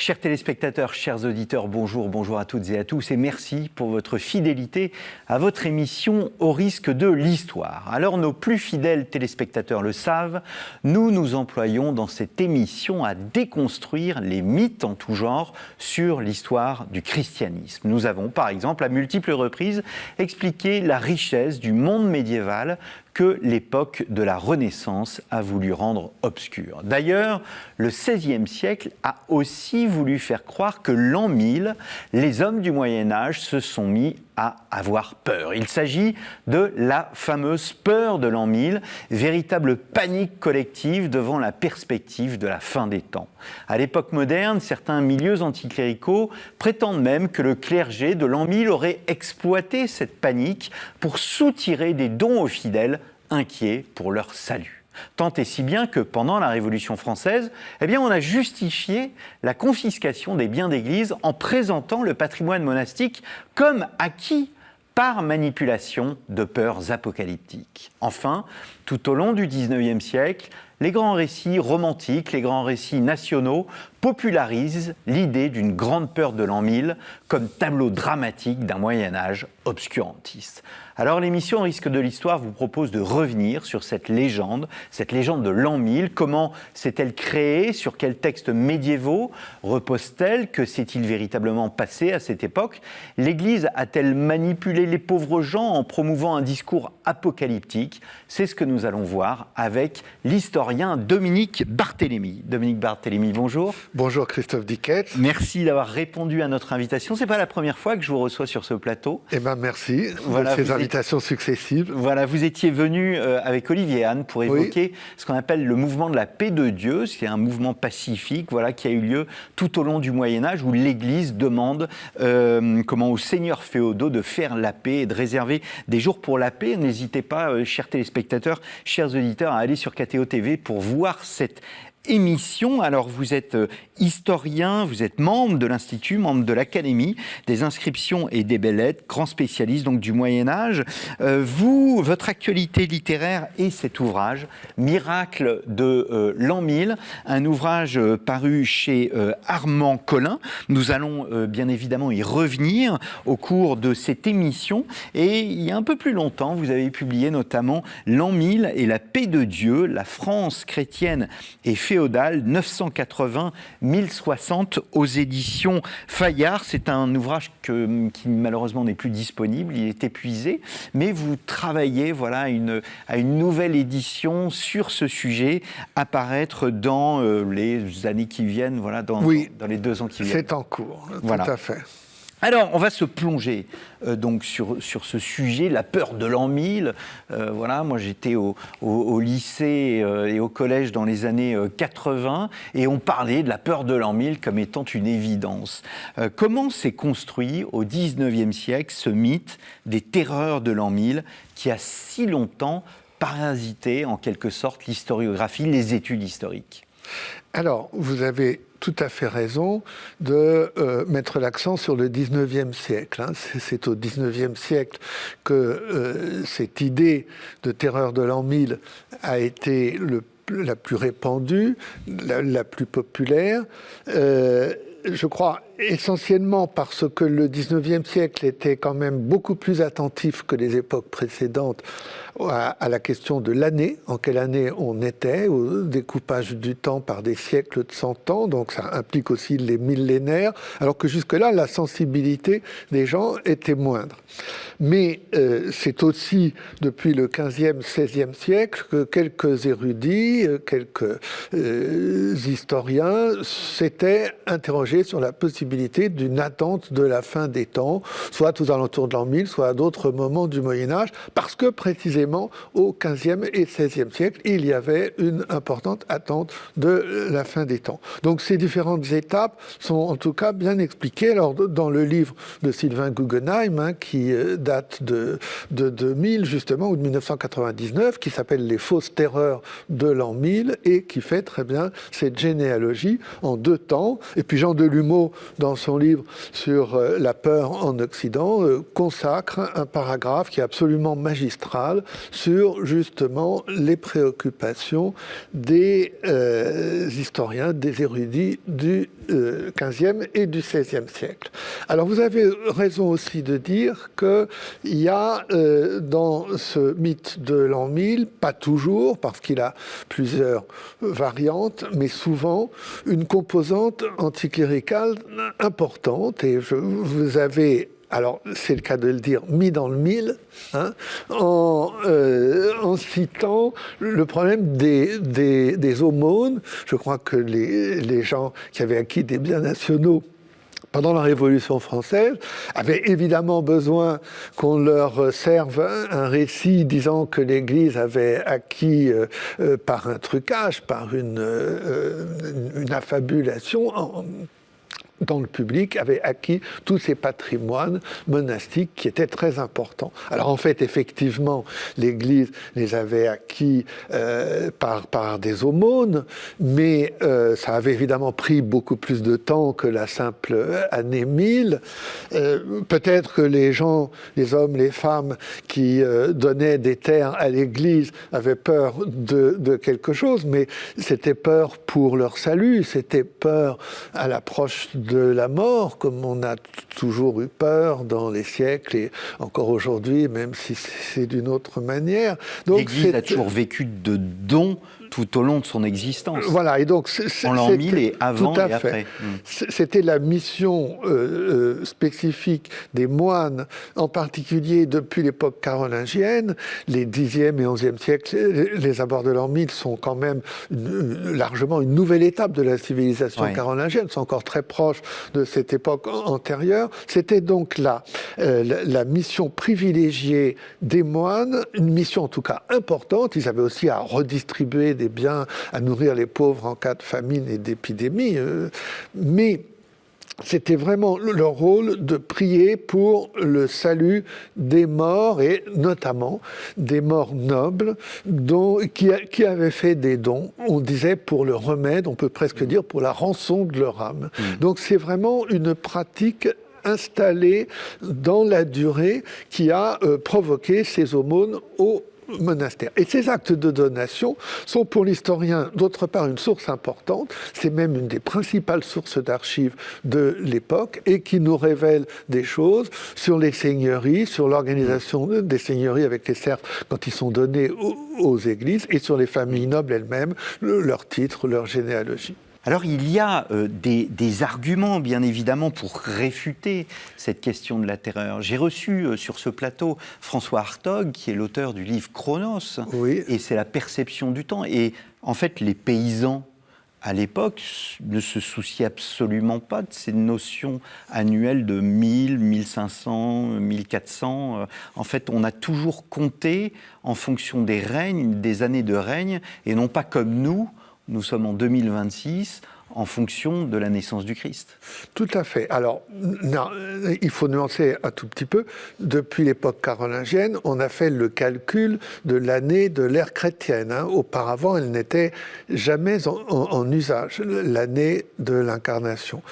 Chers téléspectateurs, chers auditeurs, bonjour à toutes et à tous et merci pour votre fidélité à votre émission Au risque de l'histoire. Alors nos plus fidèles téléspectateurs le savent, nous nous employons dans cette émission à déconstruire les mythes en tout genre sur l'histoire du christianisme. Nous avons par exemple à multiples reprises expliqué la richesse du monde médiéval que l'époque de la Renaissance a voulu rendre obscure. D'ailleurs, le XVIe siècle a aussi voulu faire croire que l'an 1000, les hommes du Moyen-Âge se sont mis à avoir peur. Il s'agit de la fameuse peur de l'an 1000, véritable panique collective devant la perspective de la fin des temps. À l'époque moderne, certains milieux anticléricaux prétendent même que le clergé de l'an 1000 aurait exploité cette panique pour soutirer des dons aux fidèles inquiets pour leur salut. Tant et si bien que pendant la Révolution française, on a justifié la confiscation des biens d'église en présentant le patrimoine monastique comme acquis par manipulation de peurs apocalyptiques. Enfin, tout au long du XIXe siècle, les grands récits romantiques, les grands récits nationaux popularisent l'idée d'une grande peur de l'an 1000 comme tableau dramatique d'un Moyen-Âge obscurantiste. Alors l'émission Au risque de l'histoire vous propose de revenir sur cette légende de l'an 1000. Comment s'est-elle créée? Sur quels textes médiévaux repose-t-elle? Que s'est-il véritablement passé à cette époque? L'Église a-t-elle manipulé les pauvres gens en promouvant un discours apocalyptique? C'est ce que nous allons voir avec l'historien Dominique Barthélémy. Dominique Barthélémy, bonjour. Bonjour Christophe Dickett. Merci d'avoir répondu à notre invitation. Ce n'est pas la première fois que je vous reçois sur ce plateau. Eh bien merci de ces invitations successives. Voilà, vous étiez venu avec Olivier Anne pour évoquer ce qu'on appelle le mouvement de la paix de Dieu. C'est un mouvement pacifique qui a eu lieu tout au long du Moyen-Âge où l'Église demande aux seigneurs féodaux de faire la paix et de réserver des jours pour la paix. N'hésitez pas, chers téléspectateurs, chers auditeurs, à aller sur KTO TV pour voir cette émission. Alors vous êtes historien, vous êtes membre de l'Institut, membre de l'Académie des inscriptions et des belles-lettres, grand spécialiste donc du Moyen-Âge. Votre actualité littéraire est cet ouvrage, Miracle de l'an 1000, un ouvrage paru chez Armand Collin. Nous allons bien évidemment y revenir au cours de cette émission. Et il y a un peu plus longtemps, vous avez publié notamment L'an 1000 et la paix de Dieu, la France chrétienne et féodale, 980-1060 aux éditions Fayard. C'est un ouvrage qui malheureusement n'est plus disponible, il est épuisé, mais vous travaillez à une nouvelle édition sur ce sujet à paraître dans les années qui viennent, dans les 2 ans qui viennent. C'est en cours, tout à fait. Alors, on va se plonger donc sur ce sujet, la peur de l'an 1000. Moi, j'étais au lycée et au collège dans les années 80 et on parlait de la peur de l'an 1000 comme étant une évidence. Comment s'est construit au XIXe siècle ce mythe des terreurs de l'an 1000 qui a si longtemps parasité en quelque sorte l'historiographie, les études historiques? Alors, vous avez tout à fait raison de mettre l'accent sur le 19e siècle. C'est au 19e siècle que cette idée de terreur de l'an 1000 a été la plus répandue, la plus populaire. Je crois essentiellement parce que le 19e siècle était quand même beaucoup plus attentif que les époques précédentes à la question de l'année, en quelle année on était, au découpage du temps par des siècles de 100 ans, donc ça implique aussi les millénaires, alors que jusque-là, la sensibilité des gens était moindre. Mais c'est aussi depuis le 15e, 16e siècle que quelques érudits, quelques historiens s'étaient interrogés sur la possibilité d'une attente de la fin des temps, soit aux alentours de l'an 1000, soit à d'autres moments du Moyen-Âge, parce que précisément au XVe et XVIe siècle, il y avait une importante attente de la fin des temps. Donc ces différentes étapes sont en tout cas bien expliquées. Alors dans le livre de Sylvain Guggenheim, qui date de 2000 justement, ou de 1999, qui s'appelle « Les fausses terreurs de l'an 1000 » et qui fait très bien cette généalogie en 2 temps. Et puis Jean Delumeau dans son livre sur la peur en Occident, consacre un paragraphe qui est absolument magistral sur justement les préoccupations des historiens, des érudits du XVe et du XVIe siècle. Alors vous avez raison aussi de dire qu'il y a dans ce mythe de l'an 1000, pas toujours, parce qu'il a plusieurs variantes, mais souvent une composante anticléricale importante. Et vous avez, alors c'est le cas de le dire, mis dans le mille, en citant le problème des aumônes. Je crois que les gens qui avaient acquis des biens nationaux pendant la Révolution française, avaient évidemment besoin qu'on leur serve un récit disant que l'Église avait acquis par un trucage, par une affabulation, dans le public, avait acquis tous ces patrimoines monastiques qui étaient très importants. Alors en fait, effectivement, l'Église les avait acquis par des aumônes, mais ça avait évidemment pris beaucoup plus de temps que la simple année 1000. Peut-être que les gens, les hommes, les femmes qui donnaient des terres à l'Église avaient peur de quelque chose, mais c'était peur pour leur salut, c'était peur à l'approche de la mort, comme on a toujours eu peur dans les siècles et encore aujourd'hui, même si c'est d'une autre manière. Donc, l'Église a toujours vécu de dons tout au long de son existence. Voilà, et donc en l'an 1000 et avant et après. C'était la mission spécifique des moines, en particulier depuis l'époque carolingienne. Les 10e et 11e siècles, les abords de l'an 1000 sont quand même largement une nouvelle étape de la civilisation carolingienne, sont encore très proches de cette époque antérieure. C'était donc la mission privilégiée des moines, une mission en tout cas importante. Ils avaient aussi à redistribuer des biens, à nourrir les pauvres en cas de famine et d'épidémie, mais c'était vraiment leur rôle de prier pour le salut des morts, et notamment des morts nobles qui avaient fait des dons, on disait pour le remède, on peut presque dire pour la rançon de leur âme. Donc c'est vraiment une pratique installée dans la durée qui a provoqué ces aumônes au monastère. Et ces actes de donation sont pour l'historien, d'autre part, une source importante. C'est même une des principales sources d'archives de l'époque et qui nous révèle des choses sur les seigneuries, sur l'organisation des seigneuries avec les serfs quand ils sont donnés aux églises, et sur les familles nobles elles-mêmes, leurs titres, leur généalogie. Alors il y a des arguments, bien évidemment, pour réfuter cette question de la terreur. J'ai reçu sur ce plateau François Hartog, qui est l'auteur du livre Chronos, et c'est la perception du temps. Et en fait, les paysans, à l'époque, ne se souciaient absolument pas de ces notions annuelles de 1000, 1500, 1400. En fait, on a toujours compté en fonction des règnes, des années de règne, et non pas comme nous sommes en 2026, en fonction de la naissance du Christ. Tout à fait. Alors, non, il faut nuancer un tout petit peu. Depuis l'époque carolingienne, on a fait le calcul de l'année de l'ère chrétienne. Auparavant, elle n'était jamais en usage, l'année de l'incarnation.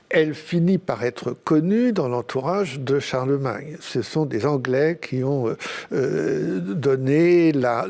Elle finit par être connue dans l'entourage de Charlemagne. Ce sont des Anglais qui ont donné la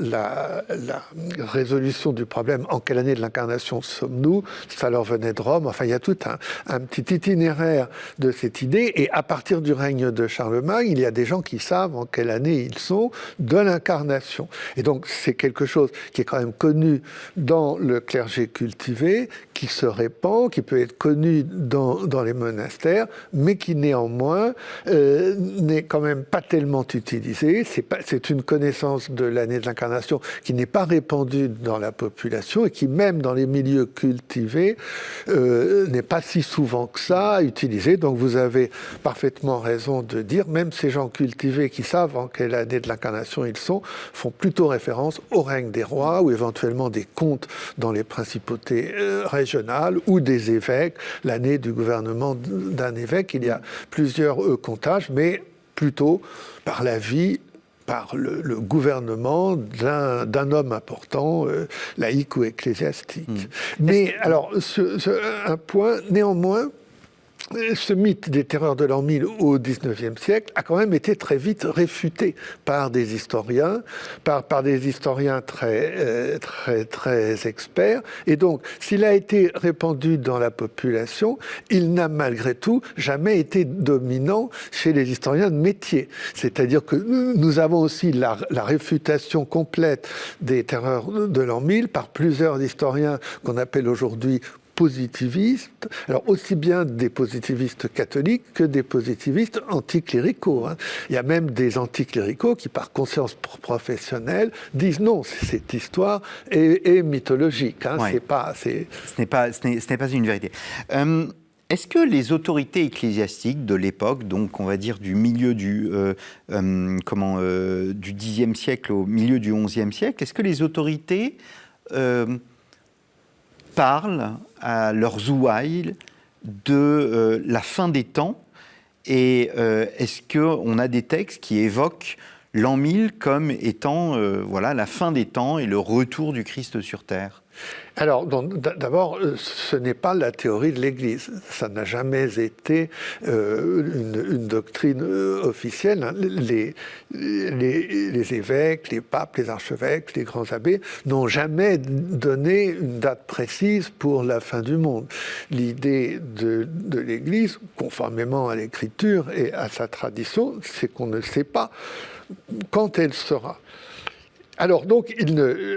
résolution du problème. En quelle année de l'incarnation sommes-nous? Ça leur venait de Rome. Enfin, il y a tout un petit itinéraire de cette idée. Et à partir du règne de Charlemagne, il y a des gens qui savent en quelle année ils sont de l'incarnation. Et donc, c'est quelque chose qui est quand même connu dans le clergé cultivé, qui se répand, qui peut être connu dans les monastères, mais qui néanmoins n'est quand même pas tellement utilisé. C'est une connaissance de l'année de l'incarnation qui n'est pas répandue dans la population et qui, même dans les milieux cultivés, n'est pas si souvent que ça utilisée. Donc vous avez parfaitement raison de dire, même ces gens cultivés qui savent en quelle année de l'incarnation ils sont, font plutôt référence au règne des rois ou éventuellement des comtes dans les principautés régionales ou des évêques, l'année du gouvernement d'un évêque. Il y a plusieurs comptages, mais plutôt par la vie, par le gouvernement d'un homme important, laïque ou ecclésiastique. Mais alors, un point, néanmoins, ce mythe des terreurs de l'an 1000 au XIXe siècle a quand même été très vite réfuté par des historiens, par des historiens très experts. Et donc, s'il a été répandu dans la population, il n'a malgré tout jamais été dominant chez les historiens de métier. C'est-à-dire que nous avons aussi la réfutation complète des terreurs de l'an 1000 par plusieurs historiens qu'on appelle aujourd'hui positivistes, alors aussi bien des positivistes catholiques que des positivistes anticléricaux. Il y a même des anticléricaux qui, par conscience professionnelle, disent non, cette histoire est mythologique. Ouais. Ce n'est pas une vérité. Est-ce que les autorités ecclésiastiques de l'époque, donc on va dire du milieu du Xe siècle au milieu du XIe siècle, est-ce que les autorités parlent à leurs ouailles de la fin des temps, et est-ce qu'on a des textes qui évoquent l'an 1000 comme étant la fin des temps et le retour du Christ sur terre? Alors, d'abord, ce n'est pas la théorie de l'Église. Ça n'a jamais été une doctrine officielle. Les évêques, les papes, les archevêques, les grands abbés n'ont jamais donné une date précise pour la fin du monde. L'idée de l'Église, conformément à l'Écriture et à sa tradition, c'est qu'on ne sait pas quand elle sera. Alors donc,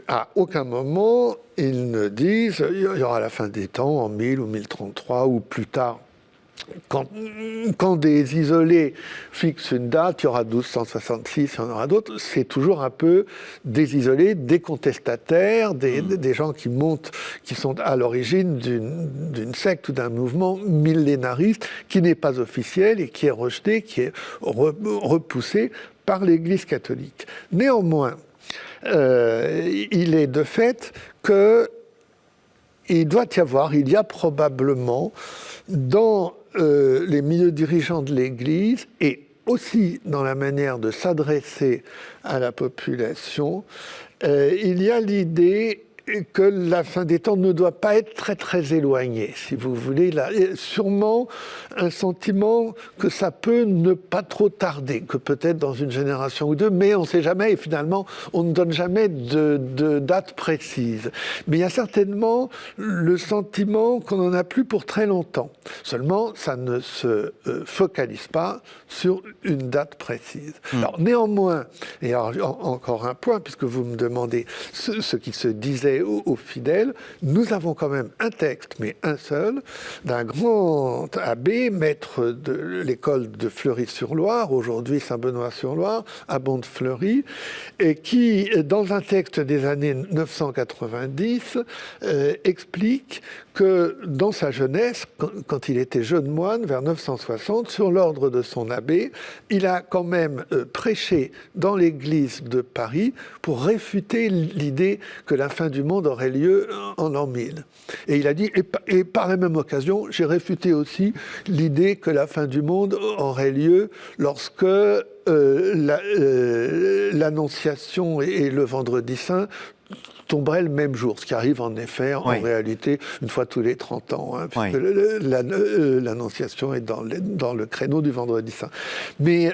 à aucun moment, ils ne disent il y aura la fin des temps en 1000 ou 1033 ou plus tard. Quand des isolés fixent une date, il y aura 1266, il y en aura d'autres, c'est toujours un peu des isolés, des contestataires, des gens qui sont à l'origine d'une secte ou d'un mouvement millénariste qui n'est pas officiel et qui est rejeté, qui est repoussé par l'Église catholique. Néanmoins, il est de fait qu'il y a probablement dans les milieux dirigeants de l'Église et aussi dans la manière de s'adresser à la population, il y a l'idée que la fin des temps ne doit pas être très très éloignée, si vous voulez. Sûrement un sentiment que ça peut ne pas trop tarder, que peut-être dans une génération ou deux, mais on ne sait jamais, et finalement on ne donne jamais de date précise. Mais il y a certainement le sentiment qu'on n'en a plus pour très longtemps. Seulement, ça ne se focalise pas sur une date précise. Alors néanmoins, et alors, encore un point, puisque vous me demandez ce qui se disait aux fidèles, nous avons quand même un texte, mais un seul, d'un grand abbé, maître de l'école de Fleury-sur-Loire, aujourd'hui Saint-Benoît-sur-Loire, abbon de Fleury, et qui, dans un texte des années 990, explique que dans sa jeunesse, quand il était jeune moine, vers 960, sur l'ordre de son abbé, il a quand même prêché dans l'église de Paris pour réfuter l'idée que la fin du monde aurait lieu en l'an 1000. Et il a dit, et par la même occasion, j'ai réfuté aussi l'idée que la fin du monde aurait lieu lorsque l'Annonciation et le Vendredi Saint tomberait le même jour, ce qui arrive en effet, en réalité, une fois tous les 30 ans, puisque l'Annonciation est dans le créneau du Vendredi Saint. Mais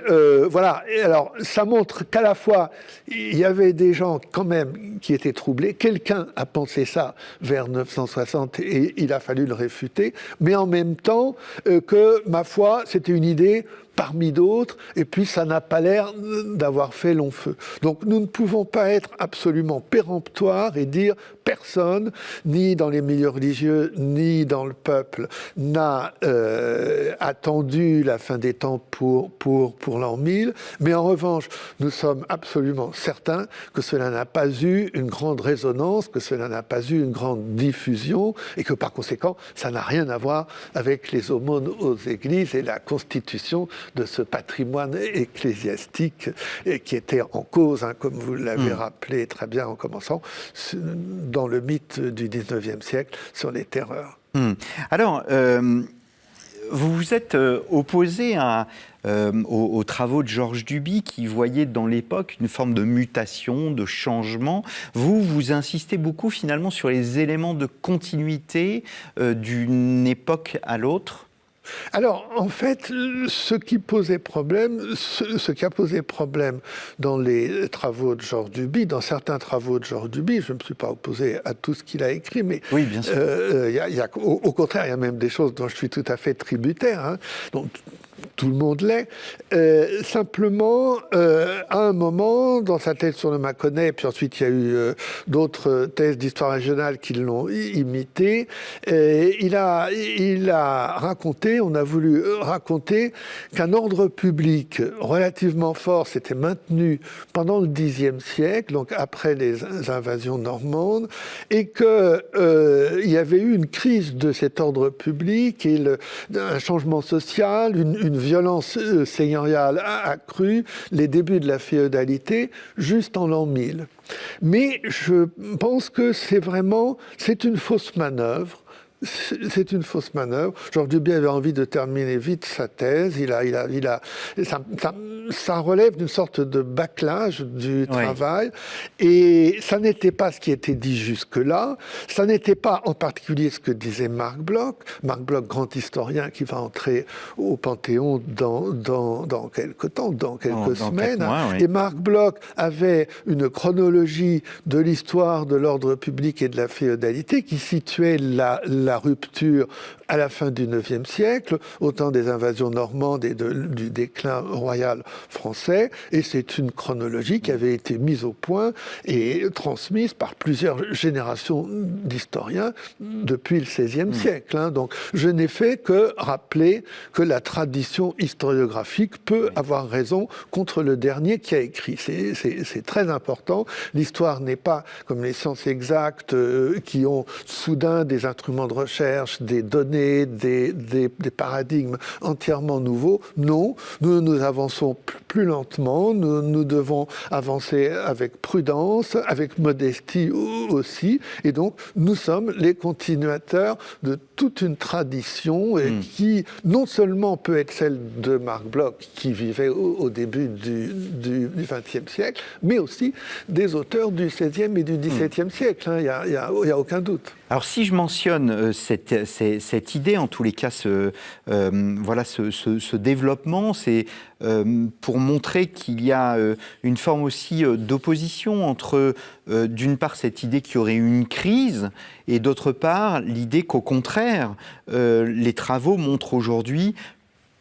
voilà, et alors ça montre qu'à la fois, il y avait des gens quand même qui étaient troublés, quelqu'un a pensé ça vers 960 et il a fallu le réfuter, mais en même temps que, ma foi, c'était une idée parmi d'autres, et puis ça n'a pas l'air d'avoir fait long feu. Donc nous ne pouvons pas être absolument péremptoires et dire personne, ni dans les milieux religieux, ni dans le peuple, n'a attendu la fin des temps pour l'an 1000, mais en revanche, nous sommes absolument certains que cela n'a pas eu une grande résonance, que cela n'a pas eu une grande diffusion, et que par conséquent, ça n'a rien à voir avec les aumônes aux églises et la constitution de ce patrimoine ecclésiastique qui était en cause, comme vous l'avez rappelé très bien en commençant, dans le mythe du XIXe siècle sur les terreurs. Alors, vous vous êtes opposé aux travaux de Georges Duby qui voyait dans l'époque une forme de mutation, de changement. Vous insistez beaucoup finalement sur les éléments de continuité d'une époque à l'autre. Alors, en fait, ce qui a posé problème dans les travaux de Georges Duby, dans certains travaux de Georges Duby, je ne me suis pas opposé à tout ce qu'il a écrit, mais oui, bien sûr. Au contraire, il y a même des choses dont je suis tout à fait tributaire, hein, dont tout le monde l'est. Simplement, à un moment, dans sa thèse sur le Mâconnais, puis ensuite il y a eu d'autres thèses d'histoire régionale qui l'ont imité, il a raconté, on a voulu raconter qu'un ordre public relativement fort s'était maintenu pendant le Xe siècle, donc après les invasions normandes, et qu'il y avait eu une crise de cet ordre public et un changement social, une violence seigneuriale accrue, les débuts de la féodalité, juste en l'an 1000. Mais je pense que c'est une fausse manœuvre. C'est une fausse manœuvre. Georges Duby avait envie de terminer vite sa thèse. Ça relève d'une sorte de bâclage du travail. Et ça n'était pas ce qui était dit jusque-là. Ça n'était pas en particulier ce que disait Marc Bloch. Marc Bloch, grand historien qui va entrer au Panthéon dans quelques temps, dans quelques semaines. Mois, oui. Et Marc Bloch avait une chronologie de l'histoire de l'ordre public et de la féodalité qui situait la rupture à la fin du IXe siècle, au temps des invasions normandes et du déclin royal français. Et c'est une chronologie qui avait été mise au point et transmise par plusieurs générations d'historiens depuis le XVIe siècle. Hein. Donc je n'ai fait que rappeler que la tradition historiographique peut avoir raison contre le dernier qui a écrit. C'est très important. L'histoire n'est pas comme les sciences exactes qui ont soudain des instruments de recherche, des données, des paradigmes entièrement nouveaux. Non, nous avançons plus lentement, nous devons avancer avec prudence, avec modestie aussi, et donc nous sommes les continuateurs de toute une tradition qui non seulement peut être celle de Marc Bloch, qui vivait au début du XXe siècle, mais aussi des auteurs du XVIe et du XVIIe siècle, hein, il y a aucun doute. Alors si je mentionne cette idée, en tous les cas, ce développement, c'est pour montrer qu'il y a une forme aussi d'opposition entre, d'une part, cette idée qu'il y aurait eu une crise, et d'autre part, l'idée qu'au contraire, les travaux montrent aujourd'hui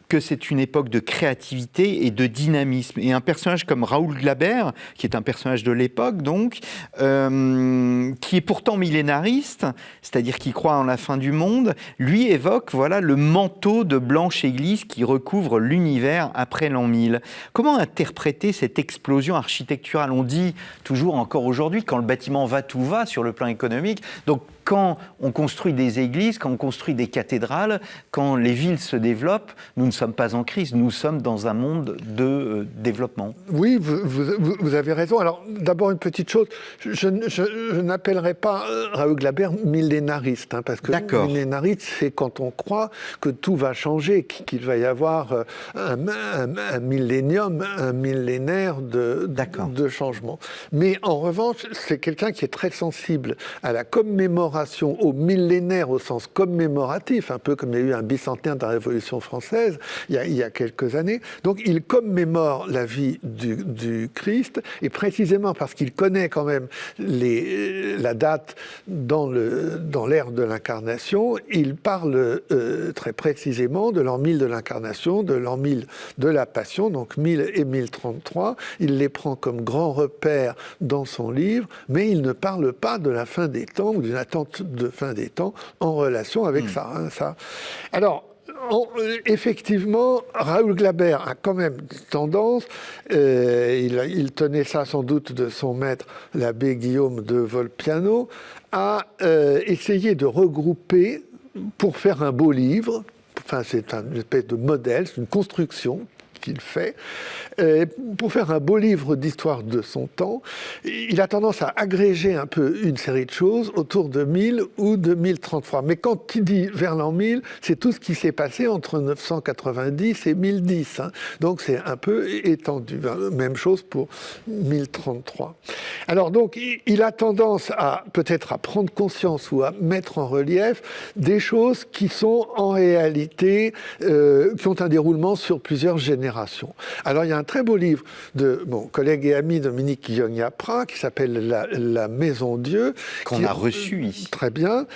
que c'est une époque de créativité et de dynamisme. Et un personnage comme Raoul Glaber, qui est un personnage de l'époque, donc, qui est pourtant millénariste, c'est-à-dire qui croit en la fin du monde, lui évoque le manteau de blanche église qui recouvre l'univers après l'an 1000. Comment interpréter cette explosion architecturale ? On dit toujours encore aujourd'hui, quand le bâtiment va, tout va sur le plan économique. Donc, quand on construit des églises, quand on construit des cathédrales, quand les villes se développent, nous ne sommes pas en crise, nous sommes dans un monde de développement. Oui, vous avez raison. Alors, d'abord, une petite chose, je n'appellerai pas Raoul Glaber millénariste, hein, parce que millénariste, c'est quand on croit que tout va changer, qu'il va y avoir un millénium, un millénaire de changement. Mais en revanche, c'est quelqu'un qui est très sensible à la commémoration, au millénaire au sens commémoratif, un peu comme il y a eu un bicentenaire de la Révolution française il y a quelques années. Donc il commémore la vie du Christ, et précisément parce qu'il connaît quand même la date dans l'ère de l'incarnation, il parle très précisément de l'an 1000 de l'incarnation, de l'an 1000 de la Passion, donc 1000 et 1033. Il les prend comme grands repères dans son livre, mais il ne parle pas de la fin des temps ou d'une attente de fin des temps en relation avec ça. Alors, effectivement, Raoul Glaber a quand même tendance, il tenait ça sans doute de son maître, l'abbé Guillaume de Volpiano, à essayer de regrouper pour faire un beau livre. Enfin, c'est une espèce de modèle, c'est une construction qu'il fait. Pour faire un beau livre d'histoire de son temps, il a tendance à agréger un peu une série de choses autour de 1000 ou de 1033. Mais quand il dit vers l'an 1000, c'est tout ce qui s'est passé entre 990 et 1010. Hein. Donc c'est un peu étendu. Même chose pour 1033. Alors donc, il a tendance à peut-être à prendre conscience ou à mettre en relief des choses qui sont en réalité, qui ont un déroulement sur plusieurs générations. Alors il y a un très beau livre de mon collègue et ami Dominique Yogna-Prat qui s'appelle La Maison Dieu. Qu'on a reçu ici. Très bien.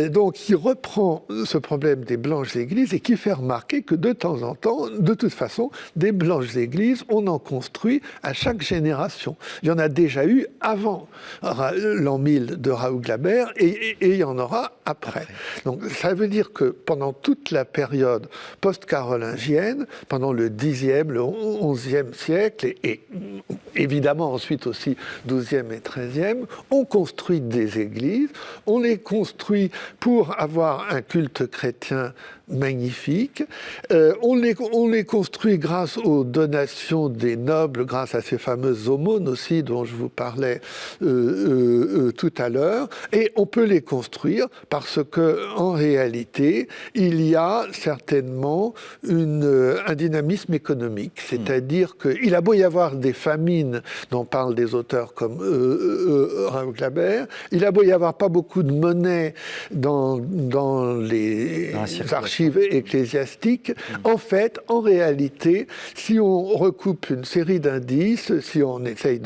Donc qui reprend ce problème des blanches églises et qui fait remarquer que de temps en temps, de toute façon, des blanches églises, on en construit à chaque génération. Il y en a déjà eu avant l'an 1000 de Raoul Glaber et il y en aura après. Donc ça veut dire que pendant toute la période post-carolingienne, pendant le 10e, le 11e siècle et évidemment ensuite aussi 12e et 13e, on construit des églises, on les construit pour avoir un culte chrétien magnifique. On les construit grâce aux donations des nobles, grâce à ces fameuses aumônes aussi dont je vous parlais tout à l'heure. Et on peut les construire parce que en réalité, il y a certainement un dynamisme économique. C'est-à-dire qu'il a beau y avoir des famines dont parlent des auteurs comme Raoul Glaber, il a beau y avoir pas beaucoup de monnaie dans les archives ecclésiastiques. En fait, en réalité, si on recoupe une série d'indices, si on essaye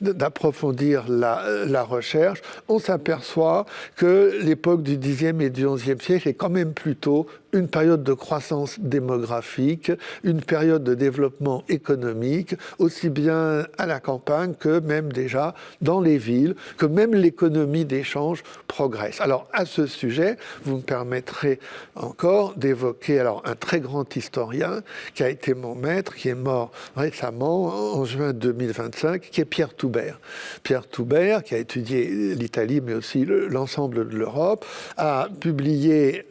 d'approfondir la recherche, on s'aperçoit que l'époque du Xe et du XIe siècle est quand même plutôt une période de croissance démographique, une période de développement économique, aussi bien à la campagne que même déjà dans les villes, que même l'économie d'échange progresse. Alors, à ce sujet, vous me permettrez encore d'évoquer un très grand historien qui a été mon maître, qui est mort récemment, en juin 2025, qui est Pierre Toubert. Pierre Toubert, qui a étudié l'Italie, mais aussi l'ensemble de l'Europe, a publié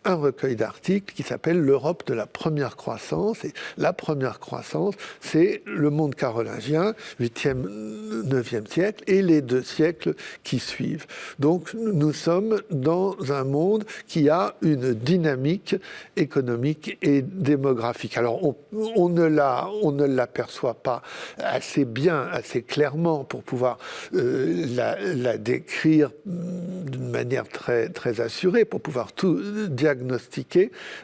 un recueil d'articles qui s'appelle « L'Europe de la première croissance ». Et la première croissance, c'est le monde carolingien, 8e, 9e siècle, et les 2 siècles qui suivent. Donc, nous sommes dans un monde qui a une dynamique économique et démographique. Alors, on ne l'aperçoit pas assez bien, assez clairement pour pouvoir la décrire d'une manière très, très assurée, pour pouvoir tout diagnostiquer,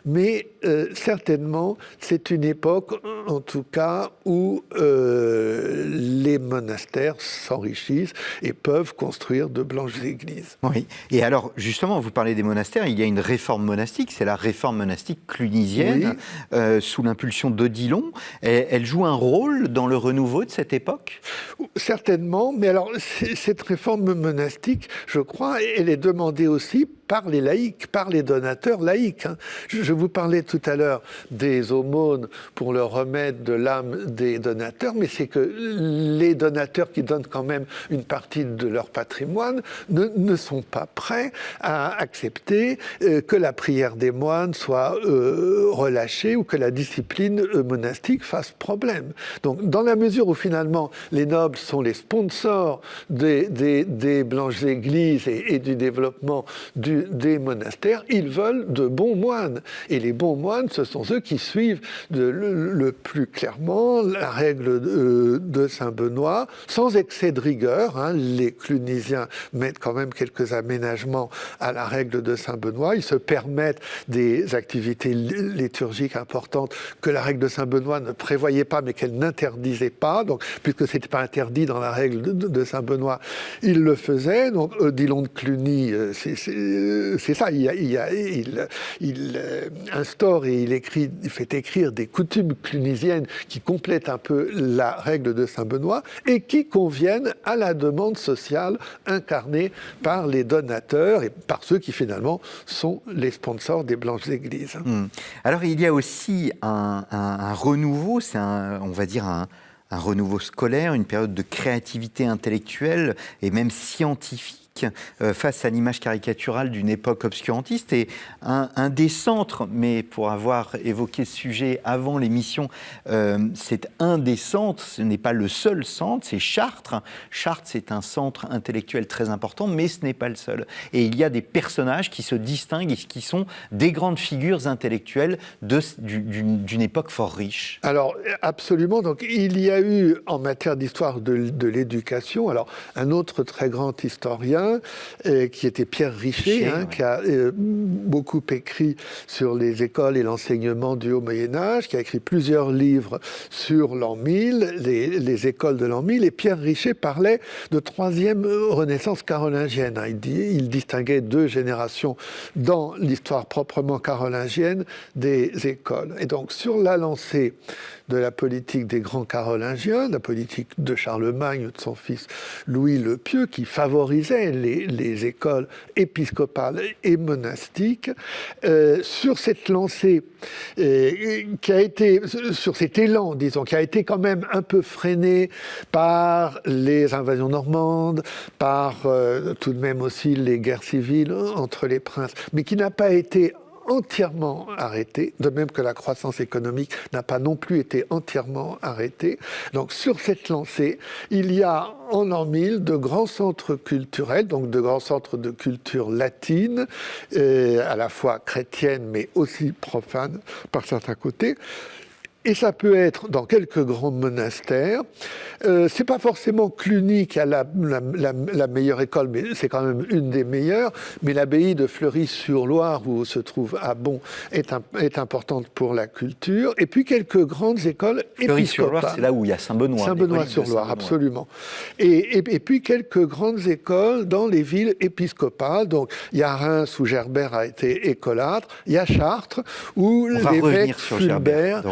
mais certainement, c'est une époque, en tout cas, où les monastères s'enrichissent et peuvent construire de blanches églises. Oui, et alors, justement, vous parlez des monastères, il y a une réforme monastique, c'est la réforme monastique clunisienne, oui. Sous l'impulsion d'Odilon. Elle joue un rôle dans le renouveau de cette époque ? Certainement, mais alors, cette réforme monastique, je crois, elle est demandée aussi par les laïcs, par les donateurs laïcs. Je vous parlais tout à l'heure des aumônes pour le remède de l'âme des donateurs, mais c'est que les donateurs qui donnent quand même une partie de leur patrimoine ne sont pas prêts à accepter que la prière des moines soit relâchée ou que la discipline monastique fasse problème. Donc, dans la mesure où finalement les nobles sont les sponsors des blanches églises et du développement des monastères, ils veulent de bons moines. Et les bons moines, ce sont ceux qui suivent le plus clairement la règle de Saint-Benoît, sans excès de rigueur. Les clunisiens mettent quand même quelques aménagements à la règle de Saint-Benoît. Ils se permettent des activités liturgiques importantes que la règle de Saint-Benoît ne prévoyait pas, mais qu'elle n'interdisait pas. Donc, puisque ce n'était pas interdit dans la règle de Saint-Benoît, ils le faisaient. Donc, Odilon de Cluny, c'est ça. Il instaure et il fait écrire des coutumes clunisiennes qui complètent un peu la règle de Saint-Benoît et qui conviennent à la demande sociale incarnée par les donateurs et par ceux qui finalement sont les sponsors des blanches églises. Alors il y a aussi un renouveau, on va dire un renouveau scolaire, une période de créativité intellectuelle et même scientifique face à l'image caricaturale d'une époque obscurantiste. Et un des centres, mais pour avoir évoqué ce sujet avant l'émission, c'est un des centres, ce n'est pas le seul centre, c'est Chartres. Chartres, c'est un centre intellectuel très important, mais ce n'est pas le seul. Et il y a des personnages qui se distinguent et qui sont des grandes figures intellectuelles d'une époque fort riche. Alors, absolument. Donc, il y a eu, en matière d'histoire de l'éducation, alors, un autre très grand historien, qui était Pierre Richer, qui a beaucoup écrit sur les écoles et l'enseignement du Haut Moyen-Âge, qui a écrit plusieurs livres sur l'an 1000, les écoles de l'an 1000, et Pierre Richer parlait de troisième renaissance carolingienne. Il distinguait deux générations dans l'histoire proprement carolingienne des écoles. Et donc, sur la lancée de la politique des grands carolingiens, la politique de Charlemagne ou de son fils Louis le Pieux, qui favorisait les écoles épiscopales et monastiques, sur cette lancée qui a été, sur cet élan, disons, qui a été quand même un peu freiné par les invasions normandes, par tout de même aussi les guerres civiles entre les princes, mais qui n'a pas été entièrement arrêté, de même que la croissance économique n'a pas non plus été entièrement arrêtée. Donc sur cette lancée, il y a en l'an 1000 de grands centres culturels, donc de grands centres de culture latine, à la fois chrétienne mais aussi profane par certains côtés. Et ça peut être dans quelques grands monastères. C'est pas forcément Cluny qui a la meilleure école, mais c'est quand même une des meilleures. Mais l'abbaye de Fleury-sur-Loire, où se trouve Abon, est importante pour la culture. Et puis quelques grandes écoles épiscopales. Fleury-sur-Loire, c'est là où il y a Saint-Benoît. Saint-Benoît-sur-Loire, absolument. Et puis quelques grandes écoles dans les villes épiscopales. Donc il y a Reims, où Gerbert a été écolâtre. Il y a Chartres, où l'évêque Fulbert...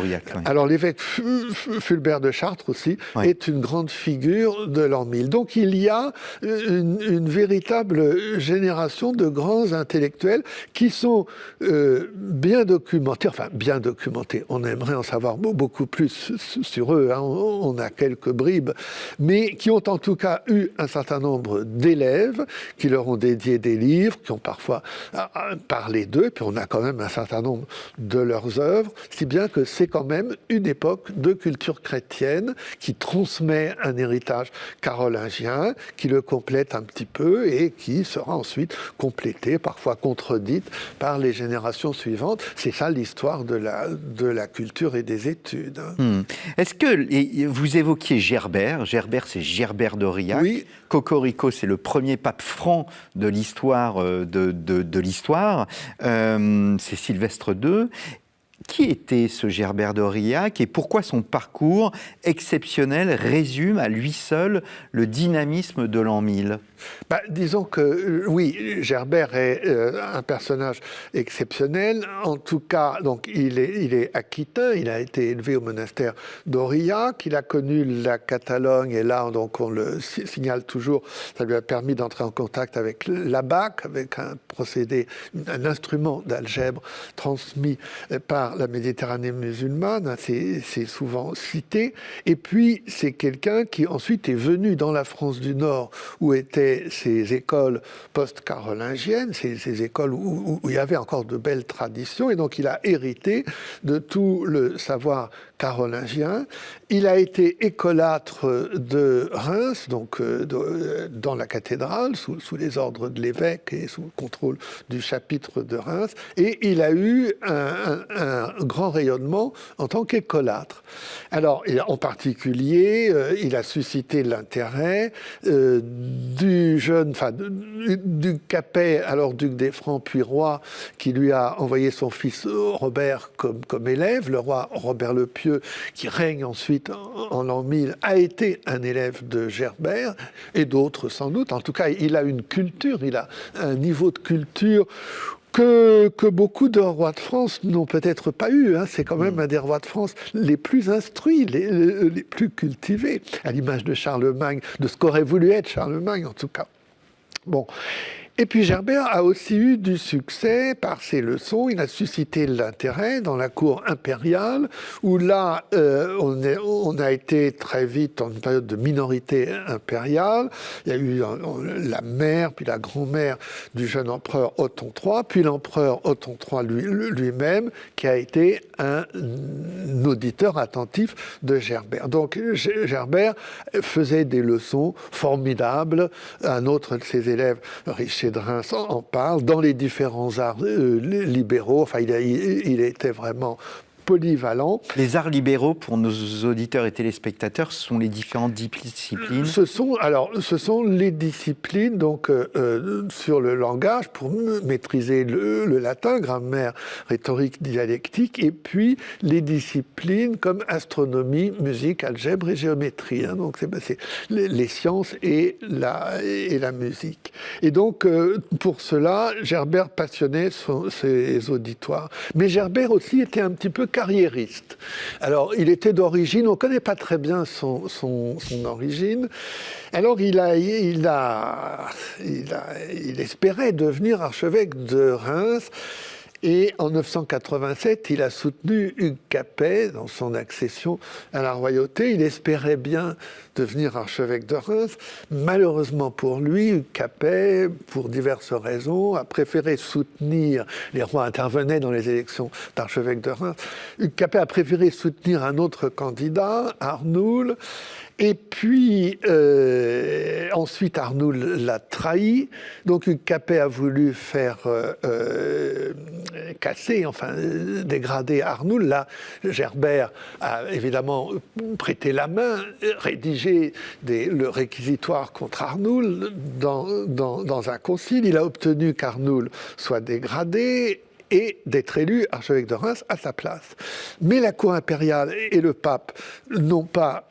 Alors l'évêque Fulbert de Chartres aussi est une grande figure de l'an 1000. Donc il y a une véritable génération de grands intellectuels qui sont bien documentés, enfin bien documentés, on aimerait en savoir beaucoup plus sur eux, hein. On a quelques bribes, mais qui ont en tout cas eu un certain nombre d'élèves qui leur ont dédié des livres, qui ont parfois parlé d'eux, puis on a quand même un certain nombre de leurs œuvres, si bien que c'est quand même une époque de culture chrétienne qui transmet un héritage carolingien, qui le complète un petit peu et qui sera ensuite complété, parfois contredite, par les générations suivantes. C'est ça l'histoire de la culture et des études. Est-ce que vous évoquiez Gerbert? Gerbert, c'est Gerbert d'Aurillac. Oui. Cocorico, c'est le premier pape franc de l'histoire de l'histoire. C'est Sylvestre II. Qui était ce Gerbert d'Aurillac et pourquoi son parcours exceptionnel résume à lui seul le dynamisme de l'an 1000 ? Disons que oui, Gerbert est un personnage exceptionnel. En tout cas, donc il est aquitain. Il a été élevé au monastère d'Aurillac. Il a connu la Catalogne et là, donc on le signale toujours. Ça lui a permis d'entrer en contact avec l'abac, avec un procédé, un instrument d'algèbre transmis par la Méditerranée musulmane. C'est souvent cité. Et puis c'est quelqu'un qui ensuite est venu dans la France du Nord où étaient ces écoles post-carolingiennes, ces écoles où il y avait encore de belles traditions, et donc il a hérité de tout le savoir carolingien. Il a été écolâtre de Reims, donc dans la cathédrale, sous les ordres de l'évêque et sous le contrôle du chapitre de Reims, et il a eu un grand rayonnement en tant qu'écolâtre. Alors, en particulier, il a suscité l'intérêt du Capet, alors duc des Francs puis roi, qui lui a envoyé son fils Robert comme élève. Le roi Robert le Pieux, qui règne ensuite en l'an 1000, a été un élève de Gerbert, et d'autres sans doute. En tout cas, il a une culture, il a un niveau de culture que beaucoup de rois de France n'ont peut-être pas eu. Hein. C'est quand même un des rois de France les plus instruits, les plus cultivés, à l'image de Charlemagne, de ce qu'aurait voulu être Charlemagne en tout cas. Bon. Et puis Gerbert a aussi eu du succès par ses leçons. Il a suscité l'intérêt dans la cour impériale, où là, on a été très vite en une période de minorité impériale. Il y a eu la mère, puis la grand-mère du jeune empereur Othon III, puis l'empereur Othon III lui-même, qui a été un auditeur attentif de Gerbert. Donc Gerbert faisait des leçons formidables. Un autre de ses élèves, Richer de Reims, en parle, dans les différents arts libéraux. Enfin, il était vraiment polyvalent. Les arts libéraux, pour nos auditeurs et téléspectateurs, sont les différentes disciplines. Ce sont les disciplines donc, sur le langage, pour maîtriser le latin, grammaire, rhétorique, dialectique, et puis les disciplines comme astronomie, musique, algèbre et géométrie. Hein. Donc c'est les sciences et la musique. Et donc, pour cela, Gerbert passionnait ses auditoires. Mais Gerbert aussi était un petit peu carriériste. Alors, il était d'origine, on ne connaît pas très bien son origine. Alors, il espérait devenir archevêque de Reims. Et en 987, il a soutenu Hugues Capet dans son accession à la royauté. Il espérait bien devenir archevêque de Reims. Malheureusement pour lui, Hugues Capet, pour diverses raisons, a préféré soutenir, les rois intervenaient dans les élections d'archevêque de Reims, Hugues Capet a préféré soutenir un autre candidat, Arnoul. Et puis, ensuite, Arnoul l'a trahi. Donc, Hugues Capet a voulu faire casser, enfin, dégrader Arnoul. Là, Gerbert a évidemment prêté la main, rédigé le réquisitoire contre Arnoul dans un concile. Il a obtenu qu'Arnoul soit dégradé et d'être élu archevêque de Reims à sa place. Mais la cour impériale et le pape n'ont pas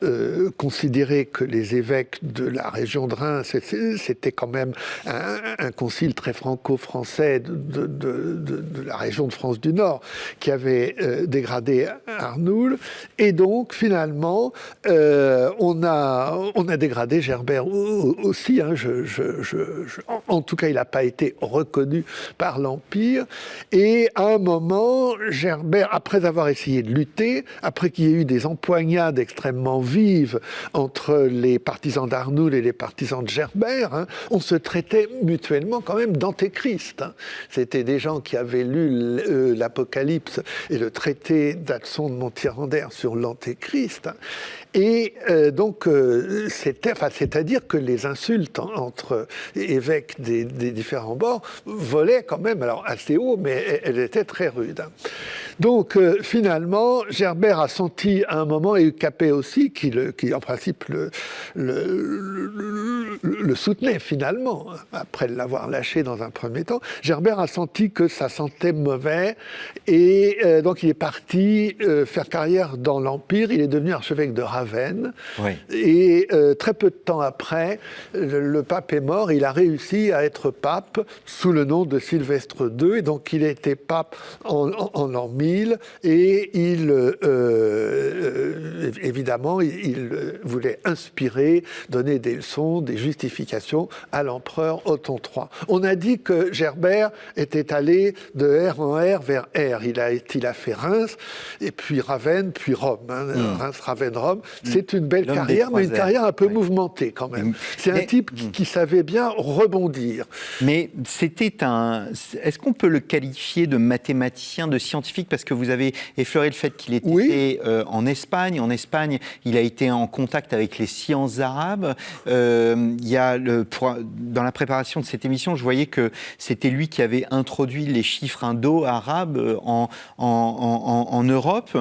considéré que les évêques de la région de Reims, c'était quand même un concile très franco-français de la région de France du Nord, qui avait dégradé Arnoul. Et donc, finalement, on a dégradé Gerbert aussi. Hein. En tout cas, il n'a pas été reconnu par l'Empire. Et à un moment, Gerbert, après avoir essayé de lutter, après qu'il y ait eu des empoignades extrêmement vives entre les partisans d'Arnoul et les partisans de Gerbert, hein, on se traitait mutuellement quand même d'antéchrist. Hein. C'était des gens qui avaient lu l'Apocalypse et le traité d'Adson de Montier-Randers sur l'antéchrist. Hein. Et donc, c'est-à-dire que les insultes entre évêques des différents bords volaient quand même, alors assez haut, mais elles étaient très rudes. Donc, finalement, Gerbert a senti à un moment, et Hugues Capet aussi, qui en principe le soutenait finalement, après l'avoir lâché dans un premier temps, Gerbert a senti que ça sentait mauvais, et donc il est parti faire carrière dans l'Empire. Il est devenu archevêque de Ravenne, oui. Et très peu de temps après, le pape est mort. Il a réussi à être pape sous le nom de Sylvestre II, et donc il était pape en l'an 1000, et évidemment, il voulait inspirer, donner des leçons, des justifications à l'empereur Othon III. On a dit que Gerbert était allé de R en R vers R. Il a fait Reims, et puis Ravenne, puis Rome. Hein. Reims, Ravenne, Rome. C'est une belle carrière, mais une carrière un peu mouvementée quand même. C'est un type qui savait bien rebondir. Mais est-ce qu'on peut le qualifier de mathématicien, de scientifique, parce que vous avez effleuré le fait qu'il était en Espagne. En Espagne, il a été en contact avec les sciences arabes. Dans la préparation de cette émission, je voyais que c'était lui qui avait introduit les chiffres indo-arabes en Europe.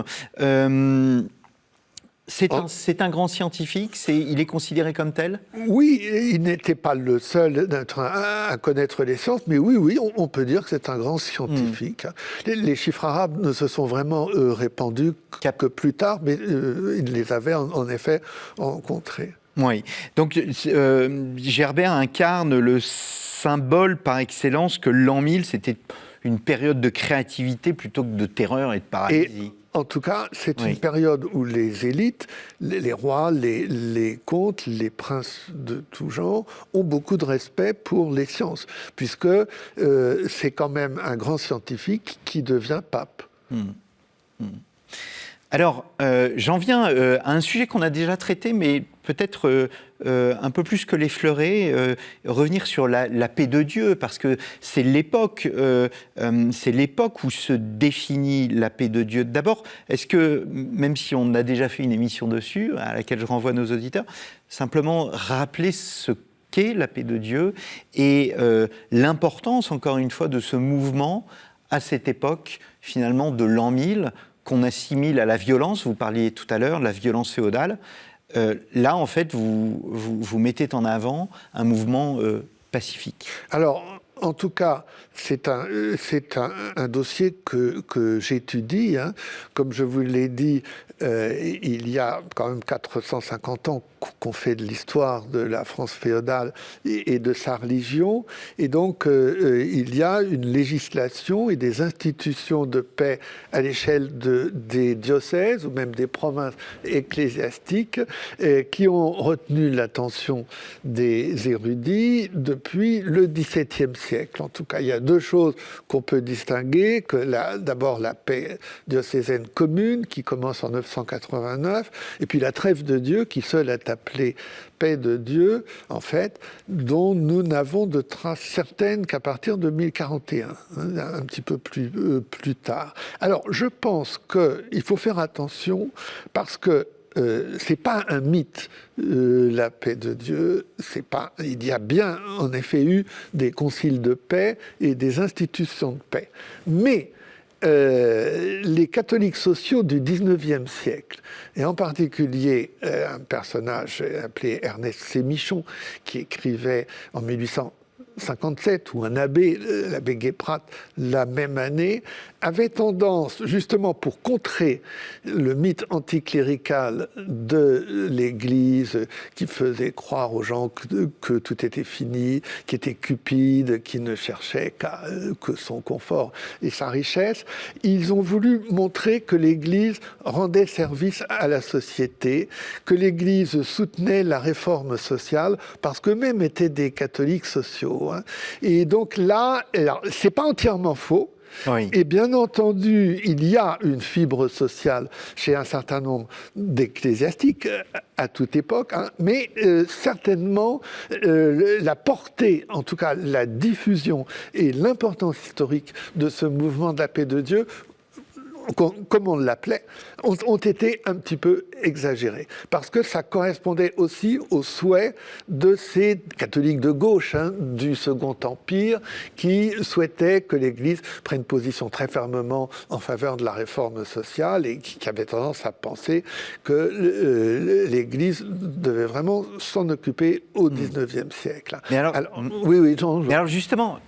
C'est un grand scientifique, il est considéré comme tel ? Oui, il n'était pas le seul à connaître les sciences, mais oui, on peut dire que c'est un grand scientifique. Les chiffres arabes ne se sont vraiment répandus que plus tard, mais il les avait en effet rencontrés. Oui, donc Gerbert incarne le symbole par excellence que l'an 1000, c'était une période de créativité plutôt que de terreur et de paralysie. En tout cas, c'est Oui. une période où les élites, les rois, les comtes, les princes de tout genre, ont beaucoup de respect pour les sciences, puisque c'est quand même un grand scientifique qui devient pape. Alors, j'en viens à un sujet qu'on a déjà traité, mais peut-être un peu plus que l'effleurer, revenir sur la paix de Dieu, parce que c'est l'époque où se définit la paix de Dieu. D'abord, est-ce que, même si on a déjà fait une émission dessus, à laquelle je renvoie nos auditeurs, simplement rappeler ce qu'est la paix de Dieu et l'importance, encore une fois, de ce mouvement à cette époque, finalement, de l'an 1000, qu'on assimile à la violence, vous parliez tout à l'heure, la violence féodale. Là, en fait, vous mettez en avant un mouvement pacifique. Alors, en tout cas, c'est un dossier que j'étudie. Hein. Comme je vous l'ai dit, il y a quand même 450 ans qu'on fait de l'histoire de la France féodale et de sa religion. Et donc, il y a une législation et des institutions de paix à l'échelle des diocèses ou même des provinces ecclésiastiques qui ont retenu l'attention des érudits depuis le XVIIe siècle. En tout cas, il y a deux choses qu'on peut distinguer, que d'abord la paix diocésaine commune qui commence en 989, et puis la trêve de Dieu qui seule est appelée paix de Dieu, en fait, dont nous n'avons de traces certaines qu'à partir de 1041, hein, un petit peu plus tard. Alors, je pense qu'il faut faire attention parce que c'est pas un mythe, la paix de Dieu. Il y a bien, en effet, eu des conciles de paix et des institutions de paix. Mais les catholiques sociaux du XIXe siècle, et en particulier un personnage appelé Ernest Sémichon, qui écrivait en 1857, ou un abbé, l'abbé Guéprat, la même année, avait tendance, justement pour contrer le mythe anticlérical de l'Église qui faisait croire aux gens que tout était fini, qui était cupide, qui ne cherchait que son confort et sa richesse, ils ont voulu montrer que l'Église rendait service à la société, que l'Église soutenait la réforme sociale, parce qu'eux-mêmes étaient des catholiques sociaux. Hein. Et donc là, c'est pas entièrement faux. Oui. Et bien entendu, il y a une fibre sociale chez un certain nombre d'ecclésiastiques à toute époque, hein, mais certainement la portée, en tout cas la diffusion et l'importance historique de ce mouvement de la paix de Dieu, comme on l'appelait, ont été un petit peu exagérés. Parce que ça correspondait aussi aux souhaits de ces catholiques de gauche, hein, du Second Empire, qui souhaitaient que l'Église prenne position très fermement en faveur de la réforme sociale et qui avaient tendance à penser que l'Église devait vraiment s'en occuper au XIXe siècle. Mais alors, oui, Jean. Mais alors justement...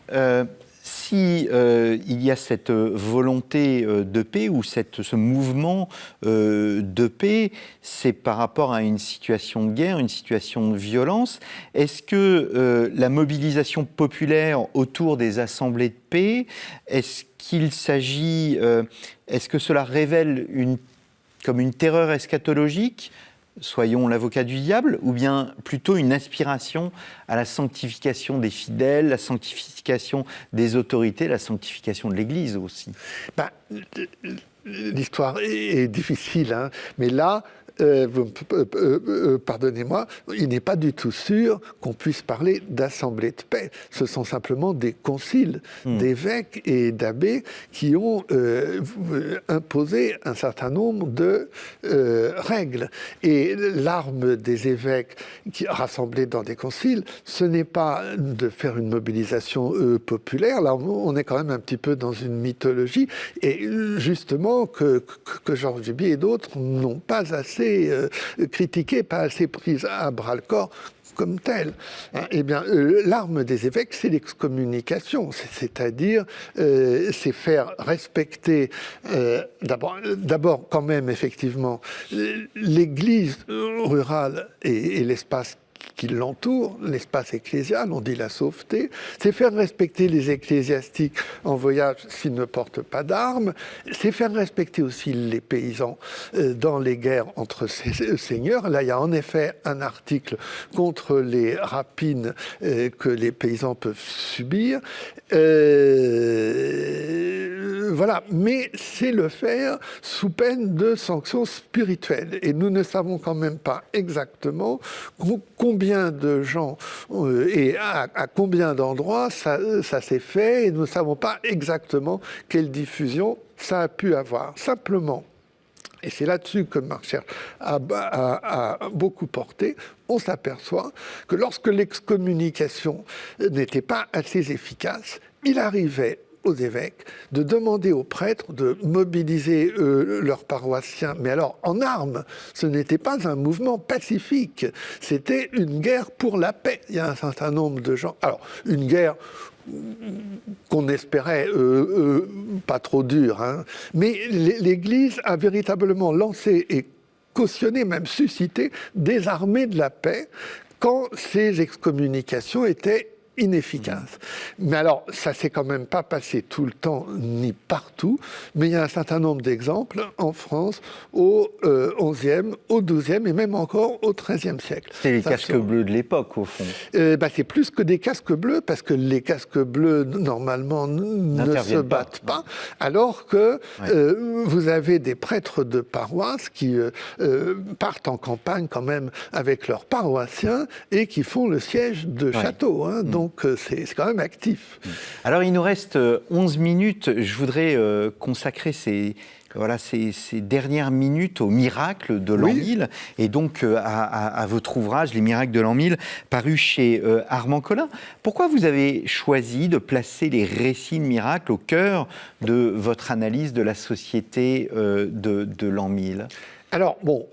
Si il y a cette volonté de paix ou ce mouvement de paix, c'est par rapport à une situation de guerre, une situation de violence. Est-ce que la mobilisation populaire autour des assemblées de paix, est-ce que cela révèle comme une terreur eschatologique ? Soyons l'avocat du diable, ou bien plutôt une aspiration à la sanctification des fidèles, la sanctification des autorités, la sanctification de l'Église aussi. L'histoire est difficile, hein, mais là, pardonnez-moi, il n'est pas du tout sûr qu'on puisse parler d'assemblée de paix. Ce sont simplement des conciles d'évêques et d'abbés qui ont imposé un certain nombre de règles. Et l'arme des évêques rassemblés dans des conciles, ce n'est pas de faire une mobilisation populaire. Là, on est quand même un petit peu dans une mythologie. Et justement, que Georges Duby et d'autres n'ont pas assez critiqué, pas assez prise à bras-le-corps comme telle. Eh bien, l'arme des évêques, c'est l'excommunication, c'est-à-dire c'est faire respecter d'abord quand même effectivement l'Église rurale et l'espace qui l'entoure, l'espace ecclésial, on dit la sauveté, c'est faire respecter les ecclésiastiques en voyage s'ils ne portent pas d'armes, c'est faire respecter aussi les paysans dans les guerres entre ces seigneurs. Là, il y a en effet un article contre les rapines que les paysans peuvent subir. Voilà, mais c'est le faire sous peine de sanctions spirituelles. Et nous ne savons quand même pas exactement combien de gens et à combien d'endroits ça s'est fait, et nous ne savons pas exactement quelle diffusion ça a pu avoir. Simplement, et c'est là-dessus que ma recherche a beaucoup porté, on s'aperçoit que lorsque l'excommunication n'était pas assez efficace, il arrivait aux évêques de demander aux prêtres de mobiliser leurs paroissiens, mais alors en armes. Ce n'était pas un mouvement pacifique, c'était une guerre pour la paix. Il y a un certain nombre de gens... Alors, une guerre qu'on espérait pas trop dure, hein. Mais l'Église a véritablement lancé et cautionné, même suscité, des armées de la paix quand ces excommunications étaient inefficace. Mais alors, ça s'est quand même pas passé tout le temps, ni partout, mais il y a un certain nombre d'exemples en France au XIe, au XIIe et même encore au XIIIe siècle. C'est les casques bleus de l'époque, au fond. C'est plus que des casques bleus, parce que les casques bleus, normalement, ne se battent pas, alors que vous avez des prêtres de paroisse qui partent en campagne quand même avec leurs paroissiens et qui font le siège de châteaux, hein. Donc c'est quand même actif. Alors il nous reste 11 minutes. Je voudrais consacrer ces dernières minutes au miracle de l'an 1000 et donc à votre ouvrage, Les miracles de l'an 1000, paru chez Armand Collin. Pourquoi vous avez choisi de placer les récits de miracles au cœur de votre analyse de la société de l'an 1000 ? Alors, bon,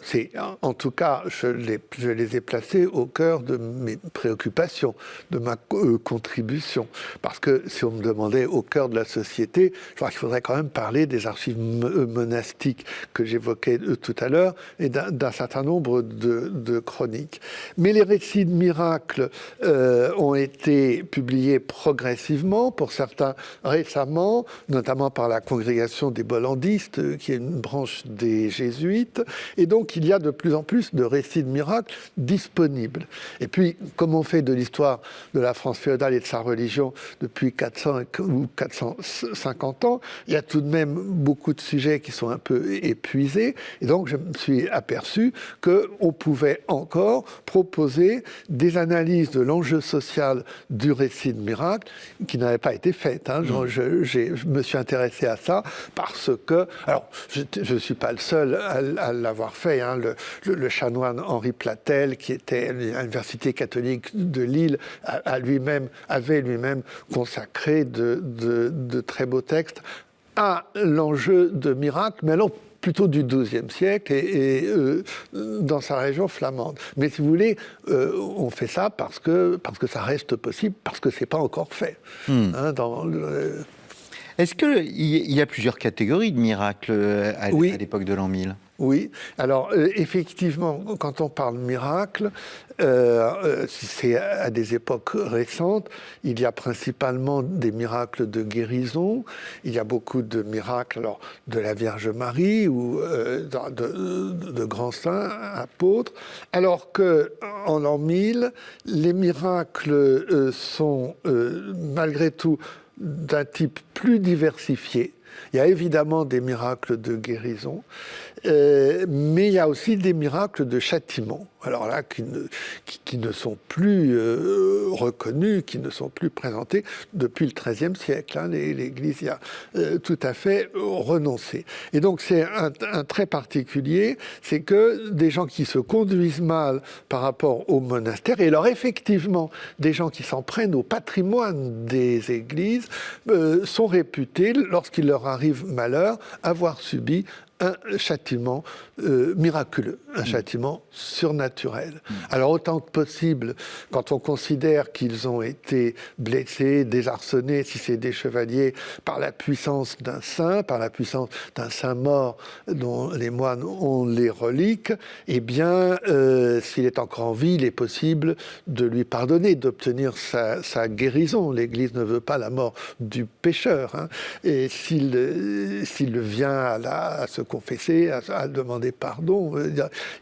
en tout cas, je les ai placés au cœur de mes préoccupations, de ma contribution. Parce que si on me demandait au cœur de la société, je crois qu'il faudrait quand même parler des archives monastiques que j'évoquais tout à l'heure et d'un certain nombre de chroniques. Mais les récits de miracles ont été publiés progressivement, pour certains récemment, notamment par la congrégation des Bollandistes, qui est une branche des jésuites. Et donc, il y a de plus en plus de récits de miracles disponibles. Et puis, comme on fait de l'histoire de la France féodale et de sa religion depuis 400 ou 450 ans, il y a tout de même beaucoup de sujets qui sont un peu épuisés. Et donc, je me suis aperçu qu'on pouvait encore proposer des analyses de l'enjeu social du récit de miracle qui n'avaient pas été faites, hein. Je me suis intéressé à ça parce que... Alors, je ne suis pas le seul à l'avoir fait, hein. Le chanoine Henri Platel, qui était à l'Université catholique de Lille, avait lui-même consacré de très beaux textes à l'enjeu de miracle, mais alors plutôt du XIIe siècle et dans sa région flamande. Mais si vous voulez, on fait ça parce que ça reste possible, parce que c'est pas encore fait. Hein, Est-ce qu'il y a plusieurs catégories de miracles à l'époque de l'an 1000 ? Oui, alors effectivement, quand on parle miracle, c'est à des époques récentes, il y a principalement des miracles de guérison, il y a beaucoup de miracles alors, de la Vierge Marie ou de grands saints, apôtres, alors qu'en l'an 1000, les miracles sont malgré tout d'un type plus diversifié. Il y a évidemment des miracles de guérison, mais il y a aussi des miracles de châtiment. Alors là, qui ne sont plus reconnus, qui ne sont plus présentés depuis le XIIIe siècle. Hein. L'Église y a tout à fait renoncé. Et donc c'est un trait particulier, c'est que des gens qui se conduisent mal par rapport au monastère, et alors effectivement, des gens qui s'en prennent au patrimoine des églises, sont réputés, lorsqu'il leur arrive malheur, avoir subi un châtiment miraculeux, un châtiment surnaturel. Alors autant que possible, quand on considère qu'ils ont été blessés, désarçonnés, si c'est des chevaliers, par la puissance d'un saint, par la puissance d'un saint mort dont les moines ont les reliques, eh bien, s'il est encore en vie, il est possible de lui pardonner, d'obtenir sa guérison. L'Église ne veut pas la mort du pécheur. Hein. Et s'il vient à se confesser, à demander pardon,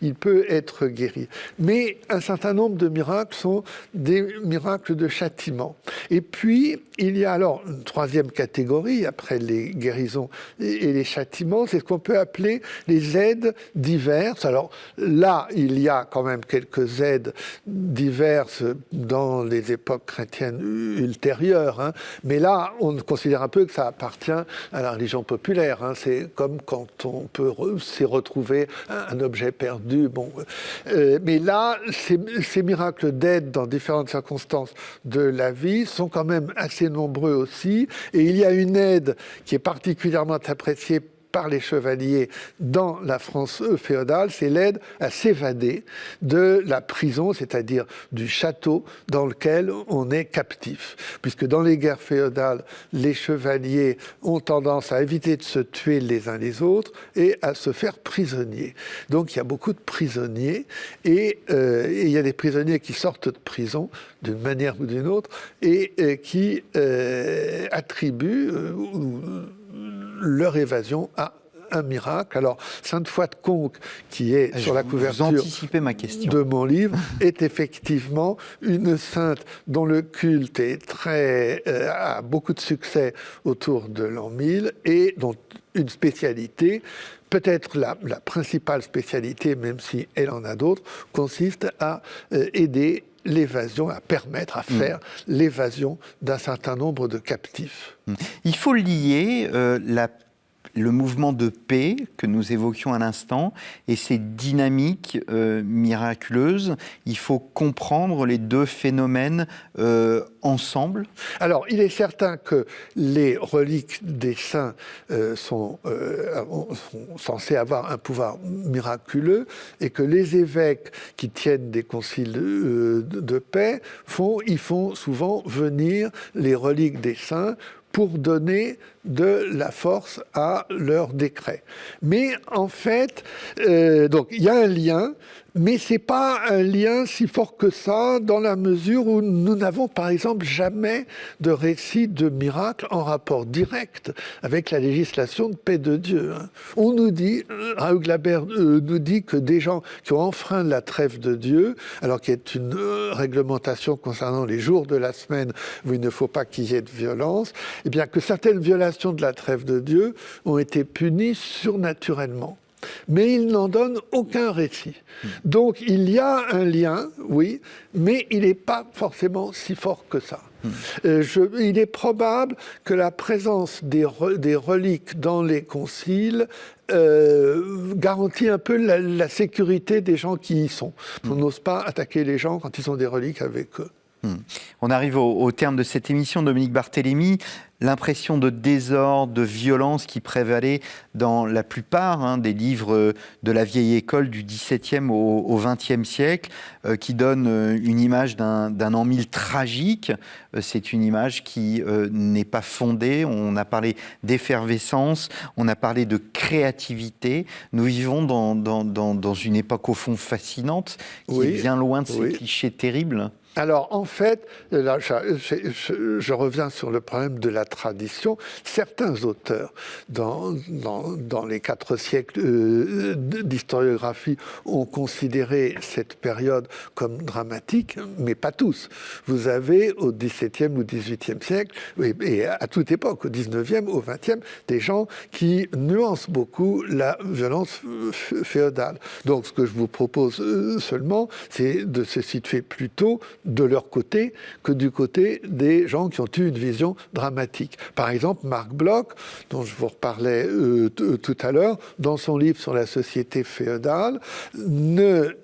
il peut être guéri. Mais un certain nombre de miracles sont des miracles de châtiment. Et puis, il y a alors une troisième catégorie, après les guérisons et les châtiments, c'est ce qu'on peut appeler les aides diverses. Alors là, il y a quand même quelques aides diverses dans les époques chrétiennes ultérieures, hein. Mais là, on considère un peu que ça appartient à la religion populaire. Hein. C'est comme quand on peut s'est retrouvé un objet perdu. Bon. Mais là, ces miracles d'aide dans différentes circonstances de la vie sont quand même assez nombreux aussi. Et il y a une aide qui est particulièrement appréciée par les chevaliers dans la France féodale, c'est l'aide à s'évader de la prison, c'est-à-dire du château dans lequel on est captif. Puisque dans les guerres féodales, les chevaliers ont tendance à éviter de se tuer les uns les autres et à se faire prisonniers. Donc il y a beaucoup de prisonniers et il y a des prisonniers qui sortent de prison d'une manière ou d'une autre et qui attribuent leur évasion à un miracle. Alors, Sainte Foy de Conques, qui est sur la couverture de mon livre, est effectivement une sainte dont le culte est a beaucoup de succès autour de l'an 1000 et dont une spécialité, peut-être la principale spécialité, même si elle en a d'autres, consiste à aider l'évasion, à permettre, à faire l'évasion d'un certain nombre de captifs. Il faut lier le mouvement de paix que nous évoquions à l'instant et ces dynamiques miraculeuses. Il faut comprendre les deux phénomènes ensemble. Alors, il est certain que les reliques des saints sont censées avoir un pouvoir miraculeux et que les évêques qui tiennent des conciles de paix font souvent venir les reliques des saints pour donner de la force à leur décret. Mais en fait, donc il y a un lien, mais c'est pas un lien si fort que ça, dans la mesure où nous n'avons par exemple jamais de récit de miracle en rapport direct avec la législation de paix de Dieu. Hein. On nous dit, Raoul Glaber nous dit que des gens qui ont enfreint la trêve de Dieu, alors qu'il y a une réglementation concernant les jours de la semaine où il ne faut pas qu'il y ait de violence, eh bien que certaines violations de la trêve de Dieu ont été punies surnaturellement. Mais il n'en donne aucun récit. Donc il y a un lien, oui, mais il n'est pas forcément si fort que ça. Il est probable que la présence des reliques dans les conciles garantit un peu la sécurité des gens qui y sont. On n'ose pas attaquer les gens quand ils ont des reliques avec eux. On arrive au terme de cette émission, Dominique Barthélémy. L'impression de désordre, de violence qui prévalait dans la plupart des livres de la vieille école du XVIIe au XXe siècle, qui donne une image d'un an 1000 tragique. C'est une image qui n'est pas fondée. On a parlé d'effervescence, on a parlé de créativité. Nous vivons dans une époque au fond fascinante, qui est bien loin de ces clichés terribles. Alors, en fait, là, je reviens sur le problème de la tradition. Certains auteurs, dans les 4 siècles d'historiographie, ont considéré cette période comme dramatique, mais pas tous. Vous avez au XVIIe ou XVIIIe siècle, et à toute époque, au XIXe, au XXe, des gens qui nuancent beaucoup la violence féodale. Donc, ce que je vous propose seulement, c'est de se situer plutôt de leur côté que du côté des gens qui ont eu une vision dramatique. Par exemple, Marc Bloch, dont je vous reparlais tout à l'heure, dans son livre sur la société féodale, ne